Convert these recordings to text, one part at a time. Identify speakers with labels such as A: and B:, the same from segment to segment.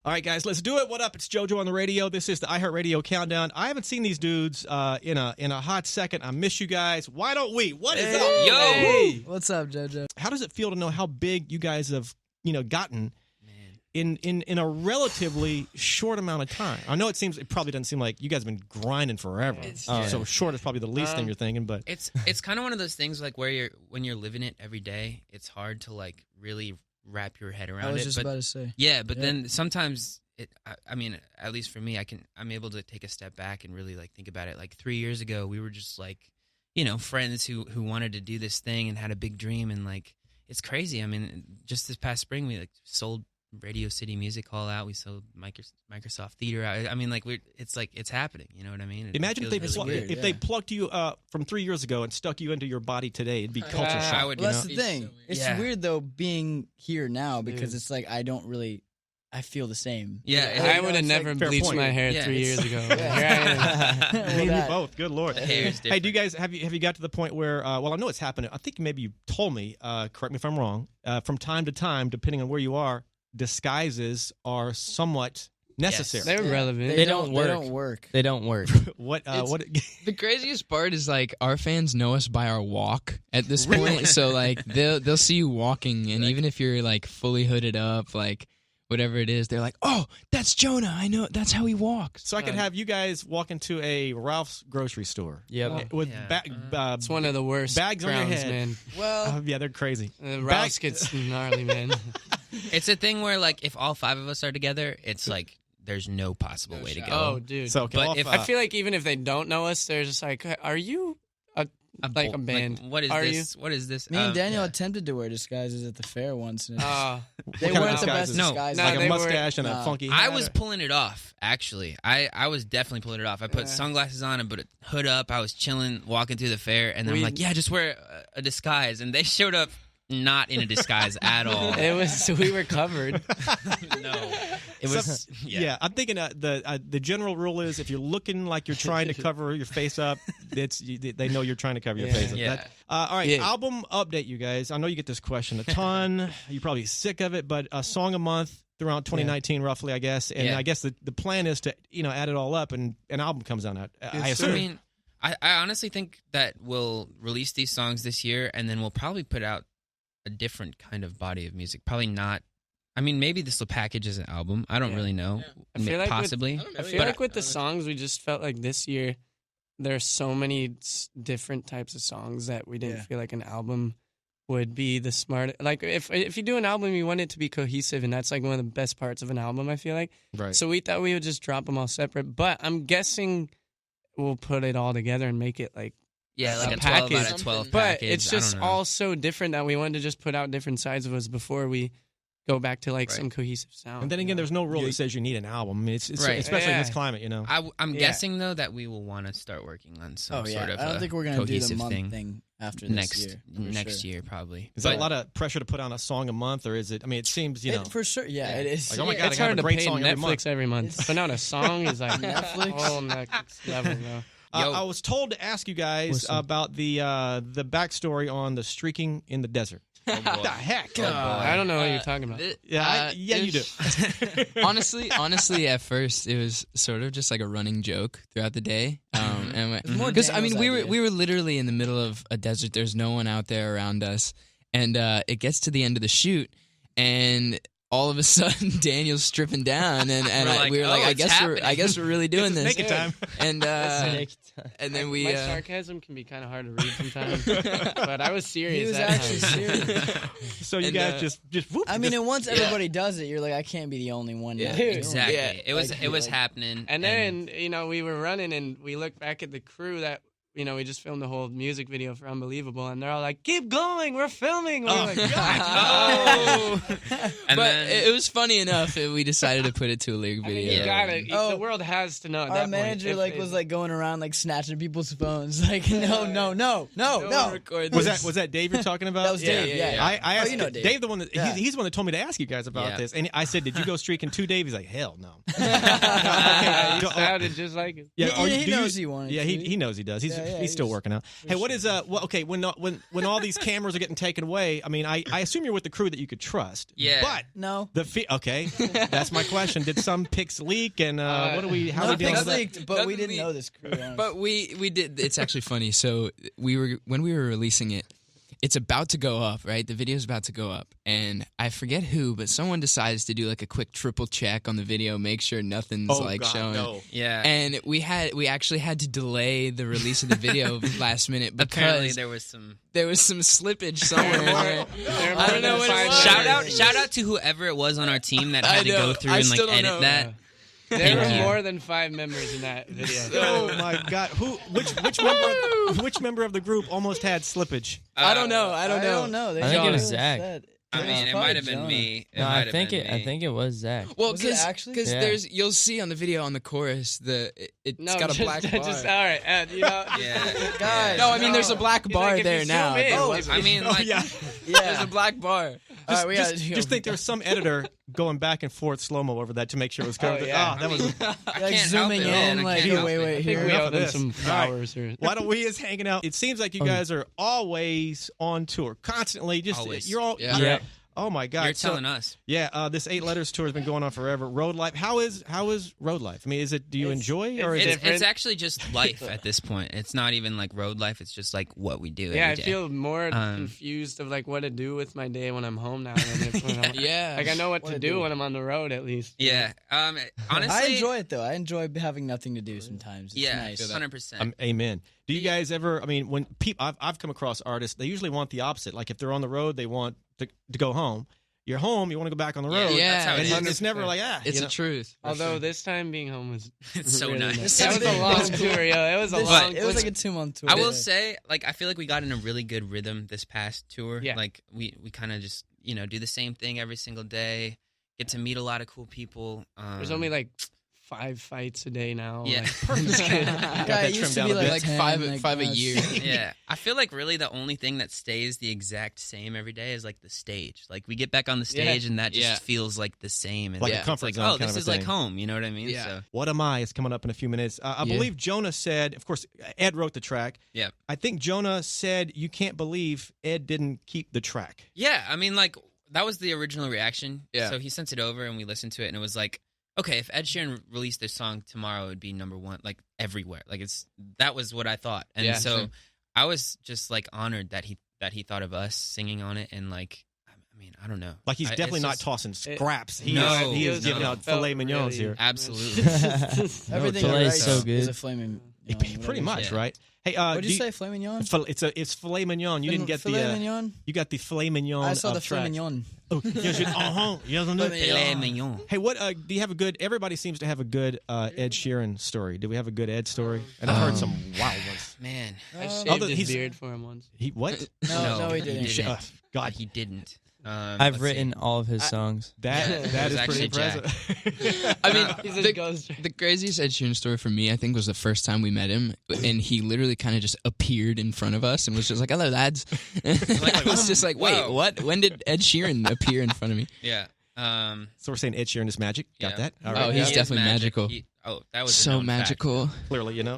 A: All right, guys, let's do it. What up? It's JoJo on the radio. This is the iHeartRadio Countdown. I haven't seen these dudes in a hot second. I miss you guys. Why don't we? What is up?
B: Yo!
C: Hey. What's up, JoJo?
A: How does it feel to know how big you guys have, gotten in a relatively short amount of time? I know it probably doesn't seem like you guys have been grinding forever. So short is probably the least thing you're thinking, but
B: it's kind of one of those things like where when you're living it every day, it's hard to like really wrap your head around it.
C: I was just about to say.
B: Yeah, but then sometimes I mean, at least for me, I'm able to take a step back and really like think about it. Like 3 years ago, we were just like, friends who wanted to do this thing and had a big dream, and like it's crazy. I mean, just this past spring, we like sold Radio City Music Hall out. We sold Microsoft Theater out. I mean, like it's happening. You know what I mean?
A: Imagine if they plucked you from 3 years ago and stuck you into your body today. It'd be culture shock.
C: Well, that's the thing. It's weird though being here now because it's like I feel the same.
D: Yeah, I would have never bleached my hair 3 years ago. Here I am.
A: Me and you both. Good Lord.
B: Hair's different.
A: Hey, do you guys have you got to the point where? Well, I know it's happening. I think maybe you told me. Correct me if I'm wrong. From time to time, depending on where you are, disguises are somewhat necessary.
D: They're relevant.
C: They don't work.
E: They don't work.
A: What?
E: The craziest part is like our fans know us by our walk at this point. So like they'll see you walking, and even if you're like fully hooded up, like whatever it is, they're like, "Oh, that's Jonah. I know. That's how he walks."
A: So I could have you guys walk into a Ralph's grocery store.
E: Yep.
A: With
D: it's one of the worst
A: bags on your
D: crowns,
A: head.
D: man.
C: Well,
A: yeah, they're crazy.
D: Ralph's gets gnarly, man.
B: It's a thing where like if all 5 of us are together, it's like there's no possible way to go.
D: Oh, dude.
A: So,
B: but if
D: I feel like even if they don't know us, they're just like, "Are you a band?
B: Like, what is this? What is this?"
C: Me and Daniel attempted to wear disguises at the fair once, and they
A: kind of
C: weren't the best
A: disguises?
C: disguises.
A: Like a mustache and a funky hat?
B: I was pulling it off, actually. I was definitely pulling it off. I put sunglasses on and put a hood up. I was chilling, walking through the fair, and I'm like, "Yeah, just wear a disguise." And they showed up not in a disguise at all.
D: We were covered.
B: No. It was
A: I'm thinking the general rule is if you're looking like you're trying to cover your face up, they know you're trying to cover your face up.
B: Yeah.
A: All right, album update, you guys. I know you get this question a ton. You're probably sick of it, but a song a month throughout 2019, roughly, I guess. And I guess the plan is to add it all up and an album comes out. I assume.
B: I mean, I honestly think that we'll release these songs this year, and then we'll probably put out a different kind of body of music. Probably not. I mean, maybe this will package as an album. I don't really know.
D: I feel like
B: possibly.
D: I feel like with the songs, we just felt like this year there's so many different types of songs that we didn't feel like an album would be the smart. Like if you do an album, you want it to be cohesive, and that's like one of the best parts of an album, I feel like.
A: Right.
D: So we thought we would just drop them all separate, but I'm guessing we'll put it all together and make it like
B: like a 12
D: package.
B: out of 12
D: But
B: package.
D: it's just all so different that we wanted to just put out different sides of us before we go back to like some cohesive sound.
A: And then again, there's no rule that says you need an album. I mean, it's especially in this climate,
B: I'm guessing though that we will want to start working on some sort of
C: I don't think we're gonna do the month
B: thing
C: after this year.
B: Next year, probably.
A: Is that a lot of pressure to put on a song a month, or is it? I mean, it seems
C: for sure. Yeah, it is.
A: Like, oh my God,
D: it's
A: I got
D: hard
A: a
D: to
A: great
D: pay
A: song
D: Netflix every month, but not a song is like
C: Netflix.
D: whole next level though.
A: I was told to ask you guys about the backstory on the streaking in the desert. What the heck?
D: I don't know what you're talking about.
A: You do.
E: honestly, at first it was sort of just like a running joke throughout the day.
C: Because
E: I mean, we were literally in the middle of a desert. There's no one out there around us, and it gets to the end of the shoot, and all of a sudden Daniel's stripping down, and we were like, I guess we're really doing this.
A: Naked time.
E: And then we
D: my sarcasm can be kind of hard to read sometimes, but I was serious.
C: He was
D: that
C: actually
D: time.
C: serious.
A: So you guys just whoop.
C: I mean, and once everybody does it, you're like, I can't be the only one.
D: Yeah,
B: exactly.
E: Yeah.
B: It was happening.
D: And then we were running, and we looked back at the crew that. We just filmed the whole music video for Unbelievable, and they're all like, "Keep going, we're filming." We're like,
B: oh.
E: But it was funny enough. We decided to put it to a lyric video.
D: You gotta. The world has to know. At
C: Our
D: that
C: manager
D: point,
C: was going around snatching people's phones. Like, no.
A: Was that Dave you're talking about?
C: That was Dave. Yeah.
A: I asked
C: Dave.
A: Dave the one that he's the one that told me to ask you guys about this, and I said, "Did you go streaking too, Dave?" He's like, "Hell no."
D: He sounded just like it.
C: Yeah, he knows he wanted.
A: Yeah, he knows he does. He's he's still working out. Hey, what is okay, when all these cameras are getting taken away, I mean, I assume you're with the crew that you could trust.
B: Yeah.
A: But
C: No.
A: okay, that's my question. Did some pics leak, and how are we dealing with that?
C: Leaked, but we didn't know this crew.
E: But we did. It's actually funny. So when we were releasing it, it's about to go up, right? The video's about to go up, and I forget who, but someone decides to do like a quick triple check on the video, make sure nothing's showing.
A: No.
B: Yeah.
E: And we actually had to delay the release of the video last minute
B: Apparently
E: because
B: there was some
E: slippage somewhere. I don't know what it was.
B: Shout out to whoever it was on our team that had to go through and like edit that.
D: There were more than 5 members in that video.
A: Oh my God! Which member of the group almost had slippage?
E: I don't know.
C: I don't know.
F: I think it was Zach.
B: I mean, it might have been me.
F: I think it was Zach.
E: Well,
C: because
E: there's you'll see on the video on the chorus it's got a black bar.
D: All right, Ed, you know,
C: guys.
E: No, I mean there's a black bar
D: like,
E: there now.
B: I mean, like,
E: There's a black bar.
A: Just think there was some editor going back and forth slow-mo over that to make sure it was covered. That was
B: I can't
C: zooming
B: help it,
C: in,
B: man. I
C: like,
B: can't help
C: wait,
B: it.
D: I think
C: here.
D: we
A: Enough
D: owe
A: of
D: them
A: this.
D: some flowers. Or
A: why don't we just hanging out? It seems like you guys are always on tour, constantly. Just
B: Always.
A: you're all.
E: Yeah.
A: Oh my God!
B: You're telling us.
A: Yeah, this 8 Letters tour has been going on forever. Road life. How is road life? I mean, do you enjoy or is it?
B: It's actually just life at this point. It's not even like road life. It's just like what we do.
D: yeah, I
B: every day.
D: feel more confused of like what to do with my day when I'm home now. Than if when like I know what to do when I'm on the road at least.
B: Yeah. Honestly,
C: I enjoy it though. I enjoy having nothing to do sometimes. It's nice.
B: 100%.
A: Amen. Do you guys ever? I mean, when people, I've come across artists, they usually want the opposite. Like if they're on the road, they want to go home. You're home, you want to go back on the road.
B: That's how it
A: and
B: is.
A: it's never like
E: It's the truth.
D: Although this time being home was
B: It's so
D: really
B: nice.
D: That was a long tour, yo. It was a long.
C: It was like a 2-month tour.
B: I will say, like, I feel like we got in a really good rhythm this past tour.
D: Yeah.
B: Like, we kind of just, do the same thing every single day, get to meet a lot of cool people.
D: There's only like 5 fights a day now.
B: Yeah.
D: Like,
C: Yeah, it used to be
E: like
C: 10,
E: five a
C: now it's-
E: year.
B: Yeah. I feel like really the only thing that stays the exact same every day is like the stage. Like we get back on the stage and that just feels like the same. And
A: Like a
B: it's
A: comfort
B: like,
A: zone
B: oh,
A: kind
B: this
A: of a
B: is like
A: thing.
B: home. You know what I mean?
E: Yeah.
B: So,
A: What Am I is coming up in a few minutes. I believe Jonah said, of course, Ed wrote the track.
B: yeah.
A: I think Jonah said, you can't believe Ed didn't keep the track.
B: Yeah. I mean, like, that was the original reaction.
E: Yeah.
B: So he sent it over and we listened to it and it was like, okay, if Ed Sheeran released this song tomorrow, it would be #1, like everywhere. Like that was what I thought. And so I was just like honored that he thought of us singing on it. And like, I mean, I don't know.
A: Like he's definitely not
B: just,
A: tossing scraps. He
B: No,
A: is giving
B: no.
A: out filet mignons here.
B: Absolutely.
C: Everything
F: No,
C: I write
F: filet's so good.
C: is a flaming.
A: Pretty much,
B: Yeah.
A: right? Hey,
C: What did you say, filet mignon?
A: It's filet mignon. You didn't get
C: filet
A: the
C: mignon.
A: you got the filet mignon.
C: I saw the
A: track.
C: filet mignon.
A: Oh, yes, yes,
B: Filet mignon.
A: Hey, what do you have a good? Everybody seems to have a good Ed Sheeran story. Do we have a good Ed story? And I've heard some wild ones.
B: Man.
D: I
C: Oh.
D: shaved
A: Other-
D: his
A: he's-
D: beard for him once.
A: He what?
C: No, he didn't.
A: God,
B: He didn't.
F: I've
B: Let's
F: written
B: see.
F: all of his songs.
A: that
B: It
A: is
B: was
A: pretty
B: actually Jack.
A: impressive.
E: I mean,
D: He's a ghost.
E: the craziest Ed Sheeran story for me, I think, was the first time we met him, and he literally kind of just appeared in front of us and was just like, "Hello, lads." I was just like, "Wait,
B: Whoa.
E: what? When did Ed Sheeran appear in front of me?"
B: Yeah.
A: So we're saying Ed Sheeran is magic. Got
B: Yeah.
A: that? All
E: Oh,
A: right.
E: he's
B: He is
E: definitely
B: magic.
E: magical.
B: That was a
E: So
B: known fact.
E: magical.
A: Clearly, you know.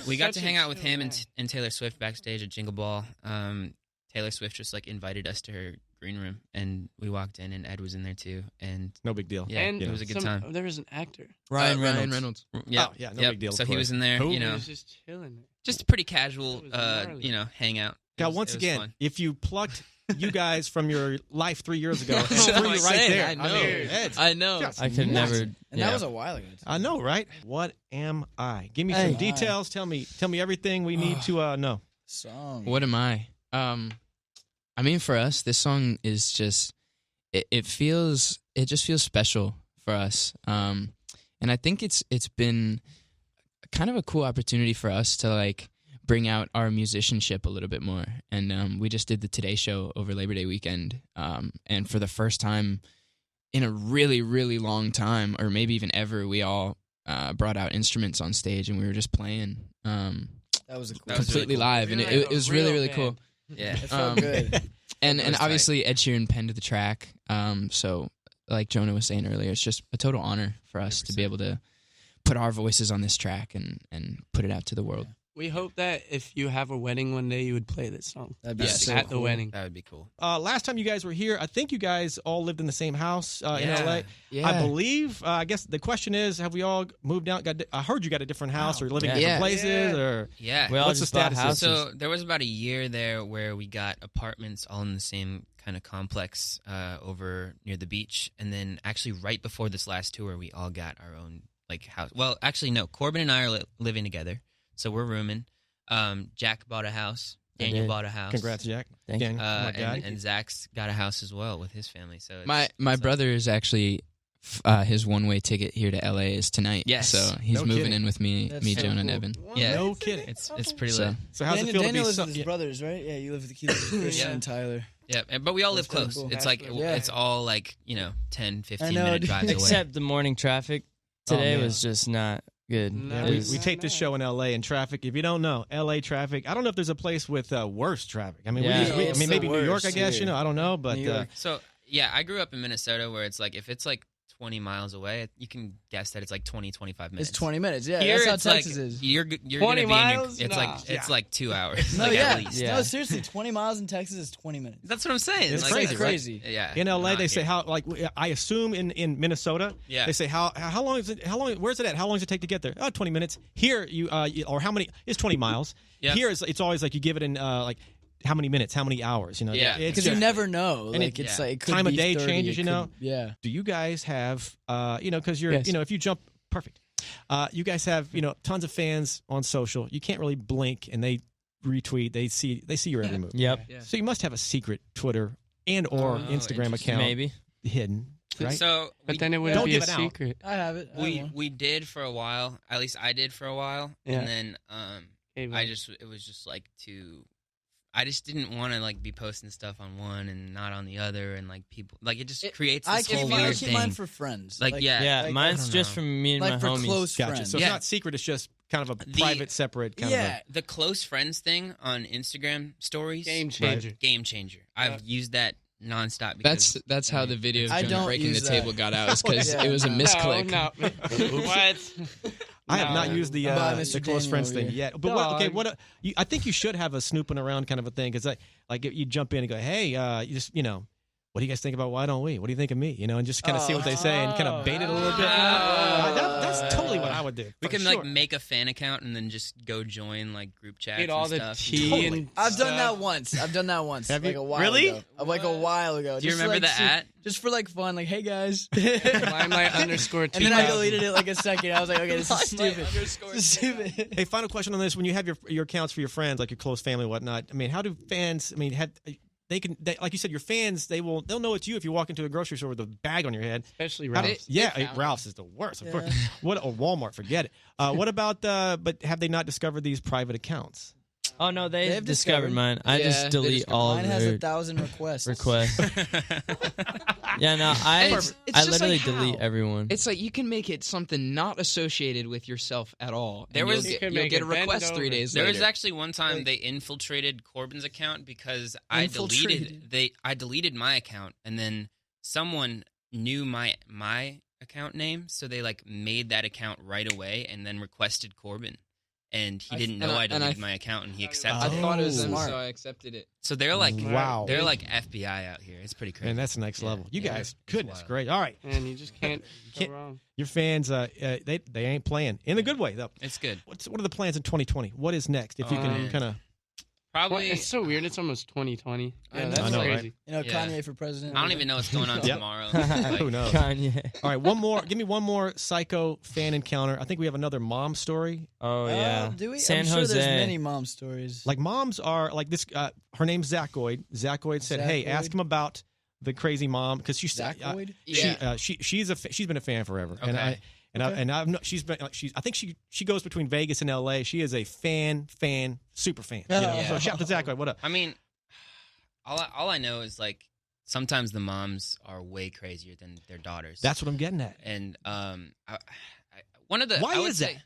B: We got to
D: Such
B: hang
D: a
B: out with
D: chill
B: him
D: man.
B: and Taylor Swift backstage at Jingle Ball. Taylor Swift just like invited us to her green room, and we walked in, and Ed was in there too. And
A: No big deal.
B: yeah,
D: and
B: it was a good time.
D: There was an actor.
F: Ryan Reynolds.
E: Reynolds.
B: Yeah,
A: Oh, yeah, no big deal,
B: So
A: of
B: he
A: course.
B: was in there,
A: Who?
B: you
D: He
B: know,
D: was just chilling.
B: just a pretty casual,
D: It was gnarly.
B: hangout.
A: Now,
B: It was-
A: once
B: it was
A: again,
B: fun.
A: if you plucked you guys from your life 3 years ago and
E: That's what
A: threw
E: I'm
A: you right
E: saying,
A: there,
E: I know.
A: mean, Ed,
E: I know.
A: just
F: I could
A: nuts.
F: never.
C: And
F: yeah.
C: that was a while ago.
A: I know, right? What am I? Give me
F: Hey.
A: some details. Tell me everything we need to know.
C: Song.
E: What am I? I mean, for us, this song is just it just feels special for us. And I think it's been kind of a cool opportunity for us to like bring out our musicianship a little bit more. And we just did the Today Show over Labor Day weekend. And for the first time in a really, really long time, or maybe even ever, we all brought out instruments on stage and we were just playing
C: That was a cool.
B: That was
E: completely
B: really cool.
E: live. And
D: Really
E: it was really,
D: real
E: really
D: band.
E: cool.
B: Yeah.
C: It felt good.
E: And
B: It was
E: obviously Ed Sheeran penned the track. So like Jonah was saying earlier, it's just a total honor for us to be able to put our voices on this track and put it out to the world.
D: We hope that if you have a wedding one day, you would play this song.
C: That'd be
B: Yes.
C: so
D: At the
C: cool.
D: wedding.
B: That would be cool.
A: Last time you guys were here, I think you guys all lived in the same house in LA.
E: Yeah.
A: I believe. I guess the question is, have we all moved out? I heard you got a different house or living in
F: Yeah.
A: different places, or
B: Yeah.
F: We all
A: what's the
F: just bought
A: status?
F: houses.
B: So there was about a year there where we got apartments all in the same kind of complex over near the beach, and then actually right before this last tour, we all got our own like house. Well, actually, no. Corbin and I are living together, so we're rooming. Jack bought a house. Daniel
F: did.
B: bought a house.
A: Congrats, Jack.
F: Thank you.
A: Daniel. Oh my God.
B: And Zach's got a house as well with his family. So it's,
E: My brother is actually his one-way ticket here to LA is tonight.
B: Yes.
E: So he's
A: No
E: moving
A: kidding.
E: in with me,
C: That's
E: me,
C: so
E: Jonah, and
C: cool.
E: Evan.
B: Yeah,
A: No kidding.
B: it's pretty
E: So-
B: lit.
A: So how's it
C: Daniel,
A: feel
C: Daniel
A: to
C: lives
A: be?
C: with his brothers, right? Yeah, you live with Christian
B: Yeah.
C: and Tyler.
B: Yeah, but we all live
C: That's really
B: close.
C: cool.
B: It's like
C: Yeah.
B: it's all like 10, 15
C: know,
B: minute
C: dude.
B: drives away.
F: Except the morning traffic
A: Oh,
F: today
A: man.
F: was just not good.
D: No,
F: It
A: We,
F: was-
A: we tape this show in LA and traffic. If you don't know, LA traffic. I don't know if there's a place with worse traffic. I mean,
F: Yeah.
A: I
C: It's
A: mean
C: the
A: maybe New York. I
C: worst
A: guess
C: here.
A: I don't know, but
C: New York.
B: So yeah, I grew up in Minnesota where it's like if it's like 20 miles away, you can guess that it's like 20, 25 minutes.
C: It's 20 minutes. Yeah,
B: Here
C: that's
B: it's
C: how Texas
B: like
C: is.
B: you're
D: 20
B: gonna be
D: miles?
B: In your, it's
D: Nah.
B: like it's like 2 hours.
C: No,
B: like,
C: yeah.
B: at least.
F: Yeah.
C: No, seriously, 20 miles in Texas is 20 minutes.
B: That's what I'm saying.
A: It's
B: Like,
A: crazy,
B: that's
A: right?
C: Crazy.
B: Yeah.
A: in LA
B: not
A: they say
B: here.
A: how like I assume in Minnesota
B: Yeah.
A: they say how long is it? How long? Where's it at? How long does it take to get there? 20 minutes. Here or how many? It's 20 miles.
B: Yeah.
A: Here it's always like you give it in like how many minutes, how many hours?
B: Yeah.
A: it's
C: Because you
A: just-
C: never know.
A: And
C: Like, it's
B: yeah.
C: like, it could
A: Time of
C: be
A: day
C: 30,
A: changes,
C: it
A: you
C: could-
A: know?
C: Yeah.
A: Do you guys have because you're
D: Yes.
A: if you jump perfect, you guys have tons of fans on social. You can't really blink and they retweet. They see your every move.
F: Yep.
B: Yeah.
A: So you must have a secret Twitter and or
B: Oh,
A: Instagram
B: interesting.
A: account
F: Maybe.
A: hidden, right?
B: So
D: But
B: we,
D: then it wouldn't
A: Don't
D: be
A: give
D: a
A: it out.
D: secret.
C: I have it. I have one.
B: we did for a while. At least I did for a while.
D: Yeah.
B: And then
D: Hey,
B: it was just like I just didn't want to like be posting stuff on one and not on the other, and like people like it just creates
C: I
B: this whole
C: keep
B: weird
C: mine
B: thing.
C: for friends.
B: Like, yeah.
F: Yeah,
C: like,
F: mine's
B: I don't
F: just
B: know.
F: from me and
C: like
F: my
C: for
F: homies.
C: close
A: Gotcha.
C: friends.
A: So it's
B: Yeah.
A: not secret. It's just kind of a
B: The-
A: private, separate kind of.
C: Yeah.
B: The close friends thing on Instagram stories,
D: Game changer.
B: game changer. I've used that nonstop. Because,
E: That's how the video of
C: I
E: Jonah
C: don't
E: breaking the
C: use
E: table
C: that.
E: got out. Is because
C: Yeah,
E: it was a
C: no.
E: misclick.
D: No. What?
A: I have not
D: No.
A: used the
C: By Mr.
A: close
C: Daniel
A: friends
C: over
A: thing
C: here.
A: yet. But what, okay,
D: Dog.
A: I think you should have a snooping around kind of a thing because like you jump in and go, hey, you just what do you guys think about Why Don't We? What do you think of me? And just kind of see what they say and kind of bait it a little bit. That's totally what I would do.
B: we
A: for
B: can
A: sure.
B: like make a fan account and then just go join like group chats
D: Get all
B: and
D: the
B: stuff.
D: tea
A: Totally.
D: and
C: I've done that
D: stuff.
C: once.
A: Have
C: like
A: you?
C: a while
B: Really?
C: ago. Like a while ago.
B: Do you
C: Just
B: remember
C: like,
B: the at?
C: Just for like fun, like, hey guys.
D: Limelight underscore
C: And then I
D: 2000.
C: deleted it like a second. I was like, okay, this is stupid. This is stupid.
A: Hey, final question on this: when you have your accounts for your friends, like your close family, and whatnot, I mean, how do fans? I mean, like you said, your fans they'll know it's you if you walk into a grocery store with a bag on your head.
D: Especially
A: How do-
D: Ralph.
A: yeah, Ralph's is the worst. Of course. What or Walmart? Forget it. What about? But have they not discovered these private accounts?
F: Oh no, they
C: They've
F: discovered
C: discovered.
F: mine. I
E: Yeah,
F: just
E: they
F: delete
E: discovered
F: all
C: Mine
F: of
C: has
F: their
C: 1,000 requests.
F: requests. Yeah, no, I
E: It's just
F: literally
E: like
F: delete
E: how?
F: everyone.
E: It's like you can make it something not associated with yourself at all.
B: There
E: and
B: was-
E: you'll
D: You can
E: get, you'll
D: make
E: get a
D: it bend
E: request 3
D: over.
E: days
B: There
E: later.
B: was actually one time
C: Like-
B: they infiltrated Corbin's account because I deleted my account, and then someone knew my account name, so they like made that account right away and then requested Corbin. And he didn't know I deleted my account, and he
E: I
B: accepted it.
E: thought it was them,
C: Smart.
E: so I accepted it.
B: So they're like,
A: Wow.
B: they're like FBI out here. It's pretty crazy.
A: Man, that's next
B: Yeah.
A: level. You
B: Yeah.
A: guys,
B: It's
A: goodness,
B: wild.
A: great. All right,
D: And you just can't
A: Can't-
D: go wrong.
A: your fans, they ain't playing in a good way though.
B: It's good.
A: What are the plans in 2020? What is next? If you can
B: man.
A: kind of.
B: Probably.
D: It's so weird. It's almost 2020.
B: I
D: Yeah,
B: know.
D: that's
A: I know, right?
D: crazy.
C: You know,
B: Yeah.
C: Kanye for president.
B: I don't even know what's going on
A: Yep.
B: tomorrow.
A: Who
B: Like,
A: knows?
F: Kanye.
A: All right, one more. Give me one more psycho fan encounter. I think we have another mom story.
F: Oh yeah.
C: Do we?
F: San
C: I'm sure
F: Jose.
C: there's many mom stories.
A: Like moms are like this. Her name's Zachoid. Zachoid said, "Hey, ask
C: Zachoid?
A: him about the crazy mom because she's
C: Zachoid?
A: she's a fan forever." And
B: Okay.
A: I've she's been I think she goes between Vegas and LA. She is a fan, super fan. You know?
C: Yeah.
A: So shout out to Zachoid. What up?
B: I mean, all I know is like sometimes the moms are way crazier than their daughters.
A: That's what I'm getting at.
B: And one of the
A: Why
B: I would
A: is
B: say,
A: that?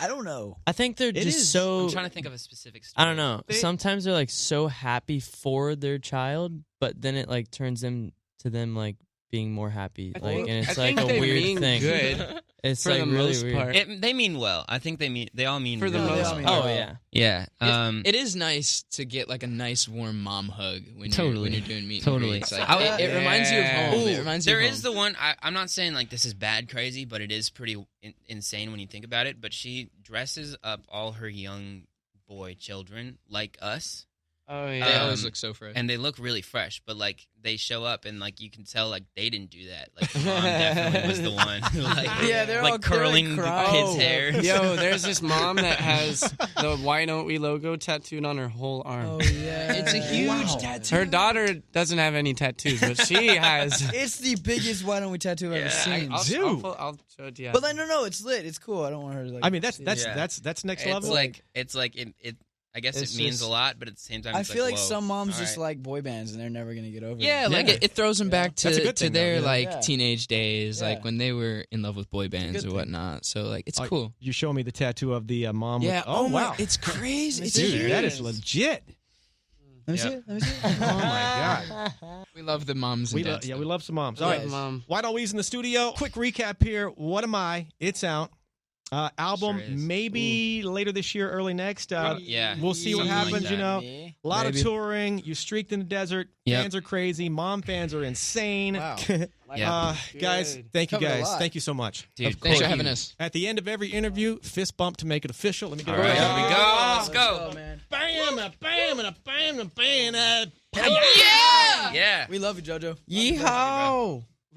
C: I don't know.
F: I think they're
A: It
F: just
A: is.
F: so.
B: I'm trying to think of a specific story.
F: I don't know.
A: They-
F: Sometimes they're like so happy for their child, but then it like turns them to them like being more happy.
D: I
F: Like,
D: think-
F: and it's
D: I
F: like
D: think
F: a
D: they
F: weird
D: mean
F: thing.
D: good.
F: It's
D: For
F: like
D: the
F: really
D: most
F: weird.
D: part.
B: They mean well. I think they all mean
D: For the
B: really
D: most
B: well.
C: part.
F: Oh
C: well.
F: yeah.
B: Yeah.
E: It is nice to get like a nice warm mom hug when
B: Totally.
E: you're doing meet
B: Totally.
E: and greets. Like,
B: I-
E: it reminds you of home.
B: Ooh,
E: It reminds you
B: there
E: of home.
B: is the one. I'm not saying like this is bad crazy, but it is pretty insane when you think about it. But she dresses up all her young boy children like us.
D: Oh
E: They
D: yeah.
E: always look so fresh.
B: And they look really fresh, but like they show up and like you can tell like they didn't do that. Like the mom definitely was the one, like
C: Yeah, they're
B: like
C: all
B: curling the
C: crying.
B: kid's hair.
D: Yo, there's this mom that has the "Why Don't We" logo tattooed on her whole arm.
C: Oh yeah,
E: It's a huge tattoo.
D: Her daughter doesn't have any tattoos, but she has.
C: It's the biggest "Why don't we" tattoo I've ever seen.
D: I'll show it to you.
C: But like, no, it's lit. It's cool. I don't want her to like.
A: I mean, that's
C: see
A: that's
C: it.
A: that's next
B: It's
A: level.
B: like it. I guess
C: It's
B: it means
C: just-
B: a lot, but at the same time,
C: I
B: it's
C: feel like
B: whoa,
C: some moms
B: all
C: just
B: right.
C: like boy bands and they're never gonna get over
E: Yeah,
C: it.
E: like
A: Yeah.
E: it throws them
C: Yeah.
E: back
A: That's a
E: to
A: good thing,
E: their
A: though,
E: like
C: yeah.
E: teenage days,
C: Yeah.
E: like when they were in love with boy bands
C: good
E: or
C: thing.
E: whatnot. So like it's
A: Oh,
E: cool.
A: You show me the tattoo of the mom.
E: Yeah.
A: Oh, wow.
E: It's crazy. It's
A: Dude,
E: huge.
A: that is legit.
C: Let me see it. Let me see it.
A: Oh my god.
E: We love the moms and dads.
A: Yeah, we love some moms.
D: All
A: All
D: right,
A: right.
D: mom.
A: Why don't we's in the studio? Quick recap here. What am I? It's out. Album
B: Sure is.
A: maybe later this year, early next.
B: Yeah.
A: We'll see what
B: Something like
A: happens.
B: that.
A: You know,
C: Me?
A: a lot
D: Maybe.
A: of touring. You streaked in the desert.
B: Yep.
A: Fans are crazy. Mom fans are insane.
C: Wow.
B: Yeah.
A: Guys,
D: Good.
A: thank you
C: Covered a
A: guys.
C: lot.
A: Thank you so much.
B: Dude,
E: Thanks for
B: thank
E: having
B: you.
E: us.
A: At the end of every interview, fist bump to make it official. Let me get
B: All
A: it
B: right,
A: right.
B: here we go. Let's go.
C: man.
A: Bam, a bam, and a bam, and a bam.
B: Yeah.
C: We love you, JoJo.
F: Yeehaw!